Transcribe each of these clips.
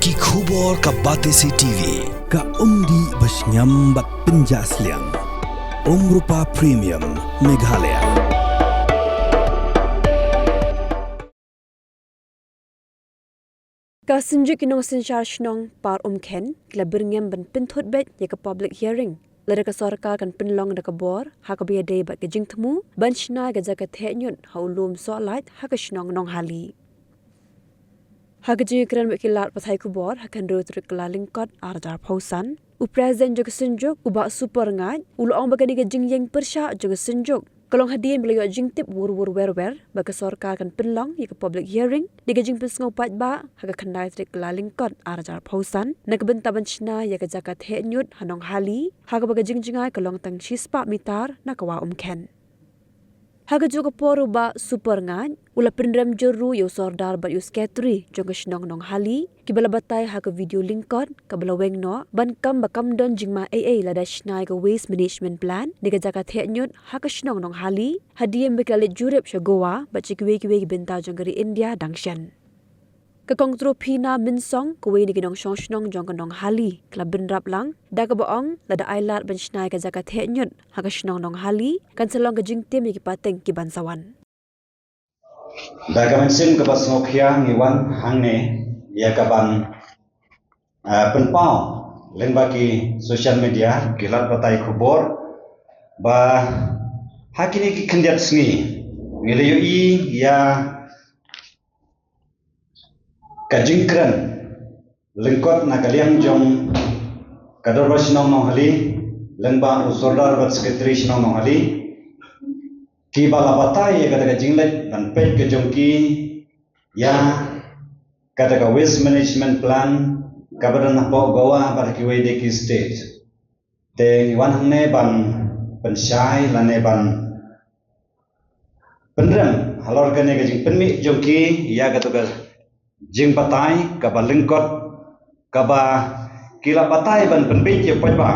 Ki khubor ka Batesi TV ka umdi basnyambat penjaslian Rupa Premium Meghalaya. Ka senjuk kinong sensyar shnong par ken kila berngem ban pinthut bet ya ka public hearing. Lada ka sarkar kan penlong da ka bor ha ka biya day bat ka jing temu ban shna ga jaka thenyut ha ulum solat ha ka shnong nong hali. Ha ka jing kran bet kilat pathai ku bor ha kan rut rik la lingkot ardar pausan. U present jaka senjuk u ba super ngat ulo ong ba ka ni ka jing yang persha jaka senjuk. Kalong hadian bila jing tip wur wer baka sarkar kan penlong ya ka public hearing diga jing pensngau pat ba ha ka khandai trik la lingkot ardar pausan na ka benta ban shna ya ka jaka thenyut hanong hali ha ka baga jing jingai kalong tang chispa mitar na ka wa ken. Haga juga poru ba super ngan ula pendram jeru yo sordar ba yo sketri jonga shnong nong hali kibala batai haga video lingkot kabala weng no ban kam ba kam don jingma AA lada shnai ga waste management plan diga jaka thenyut haga shnong nong hali hadiem bekale jurep shagowa ba chikwe kiwe benta jongari India dangshan ka kongtro phina minsong kuwe ni ginong shnong jong nong hali klab benrap lang daga baong lada ailat ban shnai ka jaka thenyut haga shnong nong hali kan selong ka jingtim ki pateng ki bansawan daga mensim ka basngokhya ngiwan hangne ya ka ban penpau lengba ki social media kilat batai khubor ba hakini ki khandiat sngi ngeleyo I ya kajingkran lengkot nakaliang jong kadar basnong nong hali lengba usordar bat secretary snong nong hali ki bala batai ya kata jinglet dan pet ke jongki ya kata ka waste management plan kabaran po goa bar ki wede ki state te wan hangne ban pensyai lane ban penrem halor kane ke jing penmi jongki ya kata ka jing batai ka ba lengkot ka ba kila batai ban penbi je pajba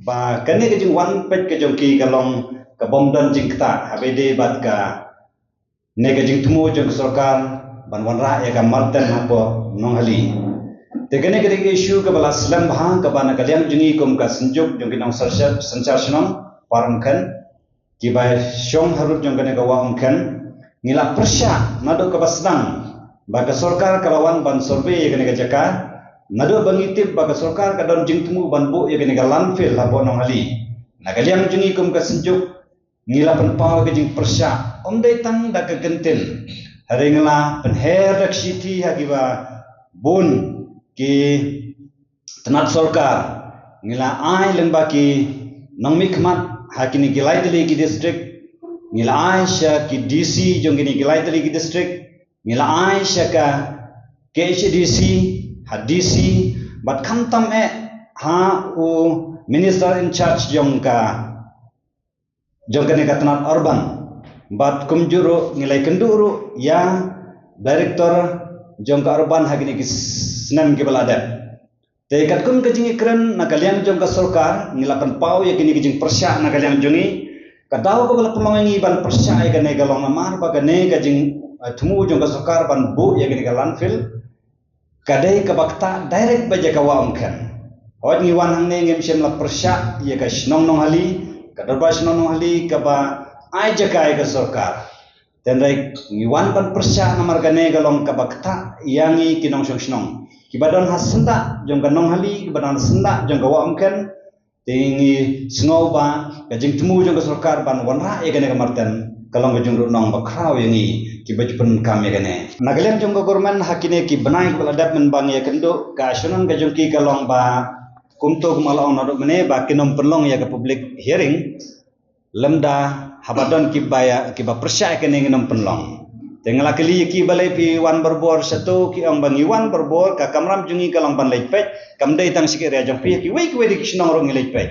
ba kane ke jing wan pet ke jongki kalong ka bomdan jing kta habede bat ka nega jing tumu jong sarkar ban wanra ya ka marten hapo nong hali te gane gane issue ka bala slam bha ka bana kalyam jingi kum ka sanjuk jong kinong sanchar shnong param khan ki ba shong harut jong gane ka wa khan ngila persya nado ka basdang ba ka sarkar ka lawan ban survey ya gane ka jaka nado bangitip ba ka sarkar ka don jing tumu ban bu ya gane ka landfill hapo nong hali na kalyam jingi kum ka sanjuk ngila penpau ke jing persya omdai tang da ke gentin haringla penher dak city hagiba bun ki tenat sarkar ngila ai lengba ki nongmi khmat hakini gilai tali ki district ngila ai sha ki DC jongini gilai tali ki district ngila ai sha ka KHDC hadc bat khamtam e ha u minister in charge jongkane katanat urban bat kumjuru ngilai kenduru ya director jongka urban hagini ki snam ki balada te kat kum ka jingi kran nakaliang jongka sarkar ngilapan pau ya kini kijing persya nakaliang jongi kadaw ko bala pulongi ban persya ya kane galong amar ba kane kajing thumu jongka sarkar ban bu ya kini landfill kadai ka bakta direct baja ka wa umkan hoj ngiwan hangne ngem shem la persya ya ka shnong nong hali kadarbas nong hali ka ba ai jakai ka sarkar tenrai ngiwan ban persya namar kane galong ka bakta yangi kinong shnong kibadon hasenda jong kanong hali kibadon senda jong kawa umken tingi sngow ba kajing temu jong ka sarkar ban wanra ya kane kamarten kalong ka jong nong bakraw yangi kibajpun kam ya kane nagalem jong ka government hakine ki banai ko adap men bang ya kendo ka shunon ka jong ki kalong ba kumto kumalong nodok mene ba kinom perlong ya ka public hearing lemda habadon ki ba persya kane nginom penlong tengala kali ki balai pi wan berbor satu ki ang bangi wan berbor ka kamram jungi kalang ban lepet kamdai tang sikit ya jong pi ki wei ki di kisnong rong lepet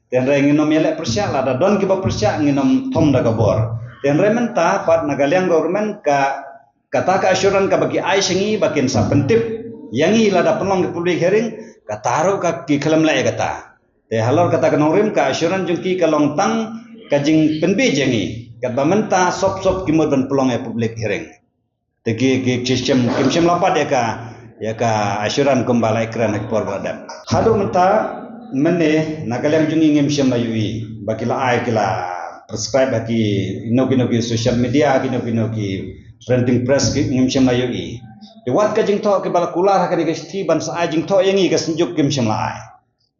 tenre nginom yele persya la da don ki ba persya nginom thom da gabor tenre menta pat nagaliang government ka kata ka assuran ka bagi ai singi bakin sa pentip yangi la da penlong ki public hearing ka taru ka ki khalam la kata te halor kata ka nongrim ka assuran jungki kalong tang kajing penbe jangi kat bamenta sop kimod ban pelong e public hearing tegi sistem kimsem lapat ya ka ya ka asyuran kumbalai kran hak por badam hadu menta mene nakalang jungi ngem syamayui bakila ai kila prescribe haki inogi social media inogi printing press ngem syamayui wat ka jing tho ke bala kular hak ni gesti ban sa jing tho yangi ka senjuk ngem syamai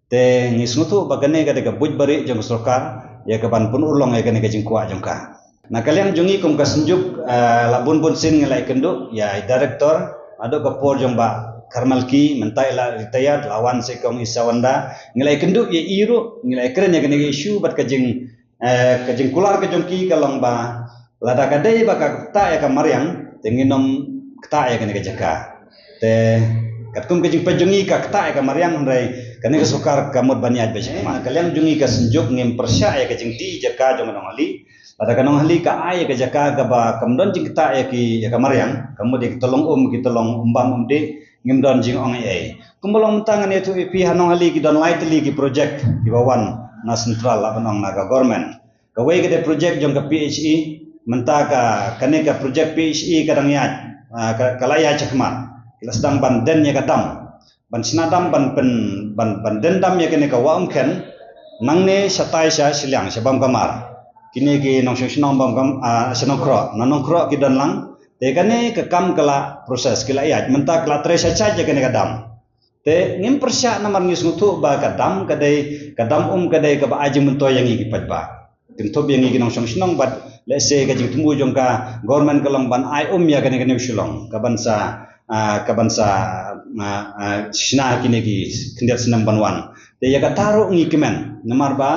te ngisnutu bagane ka de buj bari jong sarkar ya ka ban pun ulong ya ka ni ka jing kwa jongka nakalang jungi kum ka senjuk labun bun sin ngelai kenduk ya director ado ka por jomba karmalki mentai la ritayat lawan sekong isawanda ngelai kenduk ye iru ngelai keren ya kene isu bat kajing kular ke jongki kalong ba lada kadai ba ka ta ya ka maryang tenginom kta ya kene jaka te katkum kajing pajungi ka kta ya ka maryang ndai kene ka sukar kamut baniat be ma kalian jungi ka senjuk ngem persya ya kajing ti jaka jong ali pada kanong hali ka ay ka jaka ka ba kamdon jing kita ya ki ya kamaryang kamu di tolong kitolong umbam umde ngimdon jing ong ai kumbolong tangan itu pi hanong hali ki don lightly ki project di bawan na central la banong naga government ka we ke project jong ka PHE menta ka kane ka project PHE kadang ya kalaya cakmat kila sedang ban den ya kadam ban sinadam ban dendam ya kene ka waum ken nangne satai sya silang sabam kamar kini ki nong nong bam kam senong kro ki don lang te kane ke kam kala proses kila ya menta kala tre saja kene kadam te ngim persya namar ngis ngutu ba kadam kadai ka ba ajing mento yang iki padba tintob yang iki nong nong bat let's say ka jing tumu jong ka government kalong ban ai ya kane usulong ka bansa sina kini ki kindat senam banwan te ya ka taru ngikimen namar ba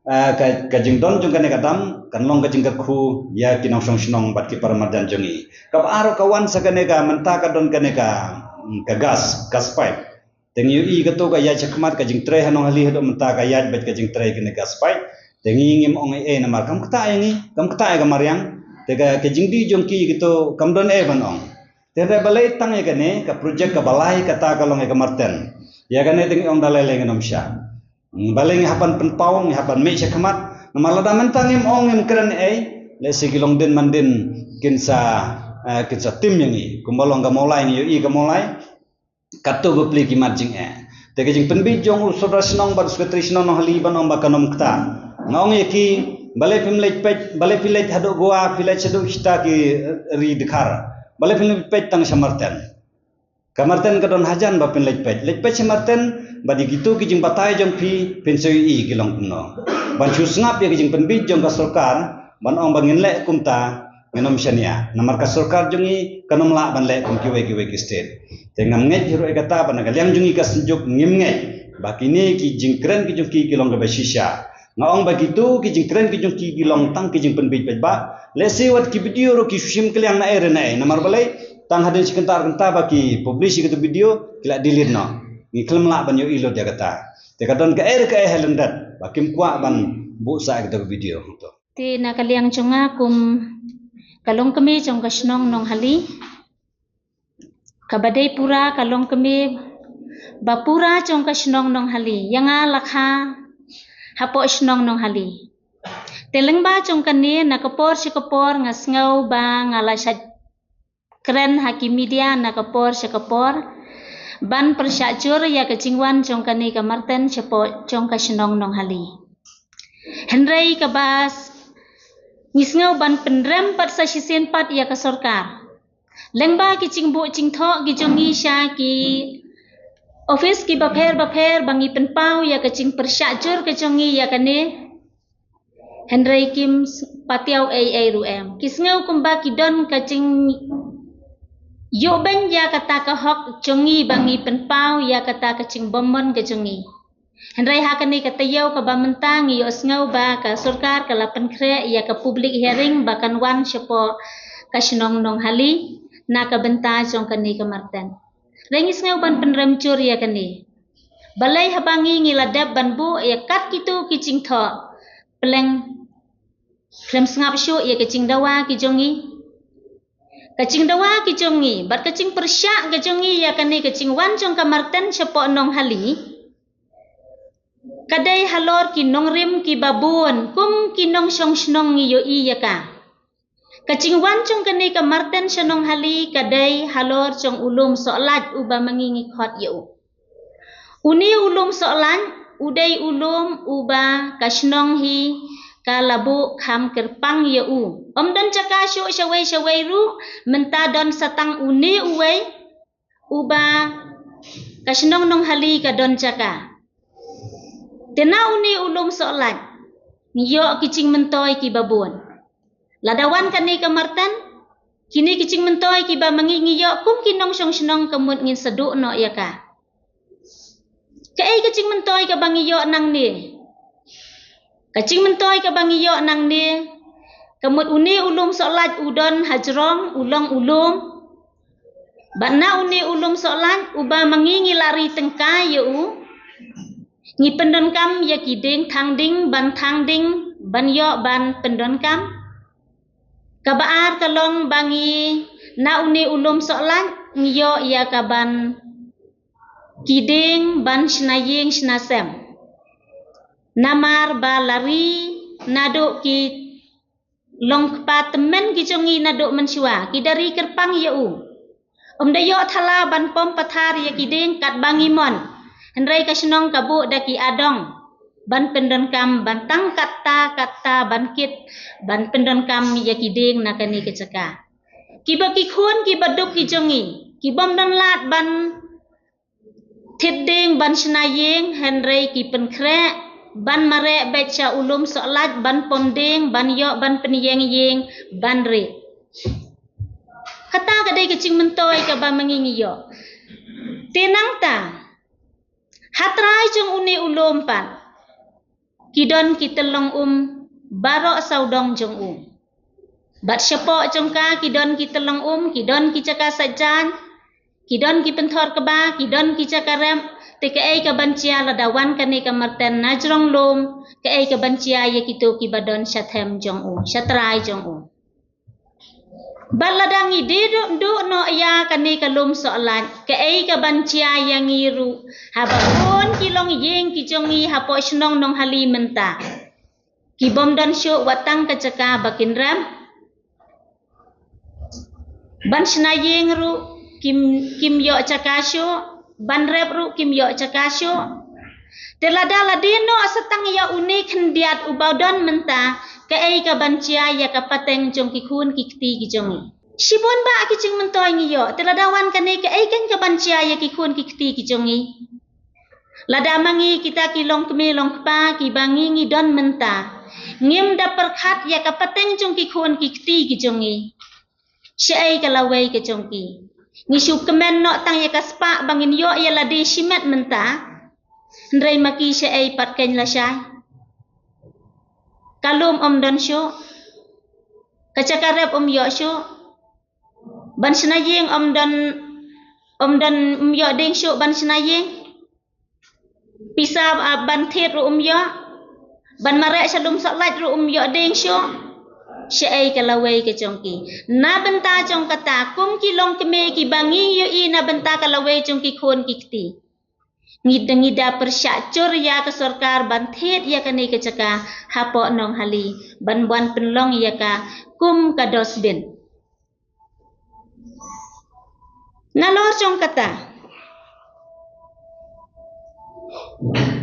kajing don jong kane kadam kanlong kajing ku ya kinong song bat ki paramadan jongi kap aro kawan sakane ka menta ka don kane ka gas pipe tengi i gato ka ya chakmat kajing tre hanong hali hado menta ka ya bat kajing tre kane gas pipe tengi ngim ong namar kam kta ga maryang te ka kajing di jongki gitu kam don ban ong te balai tang ya kane ka project ka balai kata kalong ka marten ya kane tengi ong dalai lengenom sya baleng hapan penpawang hapan me chakmat namalada mentang ngem keren le sigilong din mandin kinsa tim yangi kumbalong ga molai ngi ga molai katto gopli ki marjing te jing penbi jong usodra snong bar sekretari snong hali banom bakanom kta ngong yaki balai pilej hado goa pilej hado ista ki ri dikhar balai pilej tang samarten kamarten kadon hajan ba pilej samarten badi gitu kijing batai jong pi pensoi kilong kuno ban chusngap ya kijing penbi jong ka sarkar ban ong bangin le kumta ngenom syania namar ka sarkar jongi kanom la ban le kum kiwe ki state tengam nget hiro kata ban kaliang jongi ka senjuk ngim nget bakini kijing kren kijong kilong ka basisha ngaong bagitu kijing kren kijong kilong tang kijing penbi ba le sewat ki video ro ki shim kaliang na ere na namar balai tang hadin sekentar baki publish gitu video kila delete no ngiklem la ban yo ilo dia kata te kadon ka helendat bakim kwa ban bu sa gitu video to ti nakaliang chunga kum kalong kami jong kasnong nong hali kabadai pura kalong kami bapura jong kasnong nong hali yanga lakha hapo snong nong hali teleng ba jong kani nakapor sikapor ngasngau ba ngalasat keren haki media nakapor sikapor ban persyacur ya kecingwan jong kani kamarten cepo jong kasenong nong hali henrei kabas ngisngau ban pendrem pat sa sisen pat ya ka sarkar lengba ki cingbu cingtho ki jongi sya ki office ki baper bangi penpau ya kecing persyacur ke jongi ya kane henrei kim patiau ruem kisngau kumba ki don kacing yo ben ya kata ka hok jongi bangi penpau ya kata kacing bomon ke jongi henrai hakani kata yau ka bamentang yo snau ba ka sarkar ka lapan kre ya ka public hearing bakan wan syapo ka snong nong hali na ka benta jong kani ka marten rengis ngau ban penremcur ya kani balai habangi ngiladap ban bu ya kat kitu kicing tho peleng krem sngap syu ya kicing dawa ki jongi kacing dawa ki jongi bat kacing persyak ke jongi ya kani kacing wan jong kamarten syapo nong hali kadai halor ki nong rim ki babun kum ki nong song snong yo i ya ka Kacingwan cung kani ka Martin Shanong Hali kadai halor cung ulum solat uba mengingi khot yau. Uni ulum solan udai ulum uba kasnong hi kalabu kham kerpang yau. Don caka syuk syawai ru menta don satang uni uwai uba kasnong nong hali ka don caka. Tena uni ulum solat ngiyok kicing mentoy ki babun. Ladawan kani ka Martin kini kicing mentoy ki ba mengingi yok kum kinong syong kemut ngin seduk no ya ka. Kai kicing mentoy ka bangi yok nang ni. Kicing mentoy ka bangi yok nang ni. Kemut uni ulum solat udon hajrong ulong ulum. Bana uni ulum solat uba mengingi lari tengka yu. Ngi pendon kam ya kiding thang ding ban yok ban pendon kam. Kabaar kalong bangi na uni ulum solat ngiyo ia kaban kiding ban snaying snasem. Namar ba lari naduk ki long patemen ki jongi naduk mensua ki dari kerpang yau. Dayo thala ban pom pathar ya kiding kat bangi mon. Henrai kasnong kabuk daki adong. Ban pendon kam ban tang kata ban kit ban pendon kam ya kiding nakani kecaka. Kiba ki khun kiba duk ki jongi kibom don lat ban thiding ban snaying henrei ki penkre ban mare beca ulum solat ban pomding ban yo ban penyeng yeng ban re. Kata kadai kecing mentoy ka ba mengingi yo. Tenang ta. Hatrai jong uni ulum pan. Kidon kita long barok saudong jong Bat syapok jong ka kidon kita long kidon kicaka sajan, kidon ki penthor keba, kidon kicaka rem, te ka ai ka bancia ladawan kani ka Martin najrong lom, ka ai ka bancia ya kitu ki badon syathem jong syatrai jong Baladangi du no ya kani ka lom soalan, ka ai ka bancia yang ngiru, habon kilong yeng ki jongi hapo snong nong hali menta. Ki bom don syuk watang kacaka bakin ram. Ban snayeng ru kim yo cakasyo, ban rep ru kim yo cakasyo. Telada ladino asatang ya unik hendiat ubadon menta, ka ai ka bancia ya ka pateng jong ki khun ki kti ki jongi. Sibon ba kicing mentoy ngiyo, teladawan kani ka ai kan ka bancia ya ki khun ki kti ki jongi. Lada mangi kita kilong kemi long kpa ki bangi ngi don menta. Ngim da perkhat ya ka pateng jong ki khun ki kti ki jongi. Syai ka lawai ka jongki. Ngi syuk kemen no tang ya ka spa bangin yo ya ladi shimet menta. Ndrai maki syai pat ken la syai. Kalum don syo. Kacakarep yo syo. Ban snayeng don yo ding syo ban snayeng. Pisa ban thit ru yo. Ban marek shalum salat ru yo ding syo. Syai kalawai ke jongki. Na benta jong kata kum kilong keme ki bangi yo i na benta kalawai jongki khun ki kti. Ngida persyak cur ya ke sorkar ban thet ya kani ke caka hapo nong hali ban buan penlong ya ka kum ka dosbin. Nalor jong kata.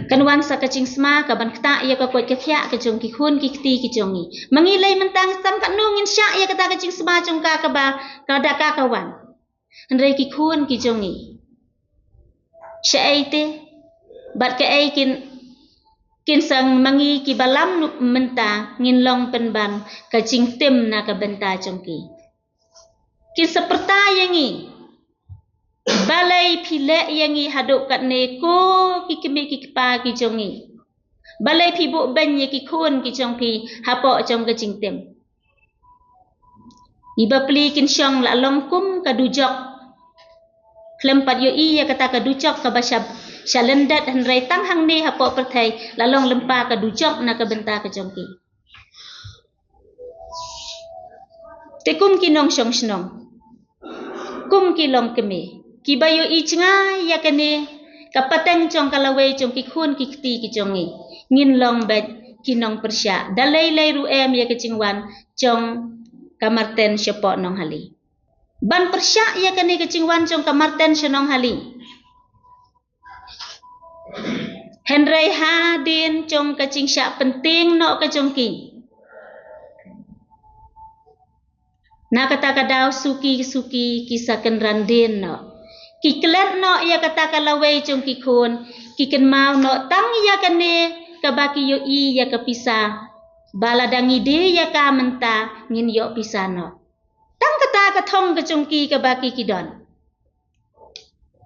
Kanwan sa kacing sma ka ban kta ya ka kuat kya ka jong ki khun ki kti ki jongi. Mangilai mentang tam ka nungin sya ya kata kacing sma jong ka ba ka da ka kawan. Henrei ki khun ki jongi. Syai te bat ka ai kin sang mangi ki balam menta ngin long penban kacing tim na ka benta jongki. Kin seperta yangi balai pilek yangi haduk kat neko ki kemi ki kpa ki jongi. Balai pi bu ben ye ki khun ki jong pi hapok jong ka jingtem. Iba pli kin syong la long kum ka dujok. Klempat yo i ya kata ka dujok ka basab syalendat henrai tang hang ni hapok perthai la long lempa ka dujok na ka benta ka jong ki. Tekum kinong syong snong. Kum kilong kemi. Ki bayo i cnga ya kane kapateng jong kalawai jong ki khun ki kti ki jongi. Ngin long bet kinong persya dalai lai ru em ya kecingwan jong kamarten syapok nong hali. Ban persyak ya kani kecingwan jong kamarten syenong hali. Henry hadin jong kecing syak penting nok kejongki. Na kata kadau suki kisah randin no. Ki kelet no ia kata kalawai jong ki kun. Ki ken mau no tang ia kane kabaki yo i ya kepisah. Baladangi de ya ka menta ngin yo pisah no. Tang kata katong kejong ki kabaki kidon.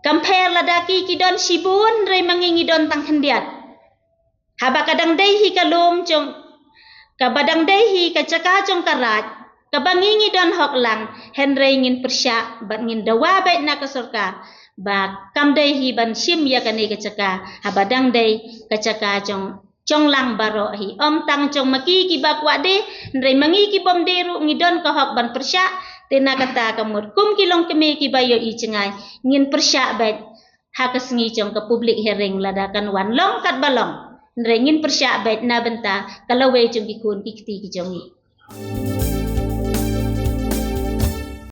Compare ladaki kidon sibun rei mangingi don tang hendiat. Haba kadang dei hi kalum jong kabadang dei hi kacaka jong karat. Kabangingi don hok lang Henry ngin persyak bat ngin dawa baik na kasorka ba kamdai hi ban sim ya kani kacaka habadang dai kacaka jong lang baro hi om tang jong maki ki bakwa de Henry mangi ki bom deru ngidon ka hok ban persyak tena kata kamur kum kilong kemi ki bayo i cengai ngin persyak baik hakasngi jong ke publik hering ladakan wan long kat balong Henry ngin persyak baik na benta kalau we jong ki kun ki kiti ki jongi.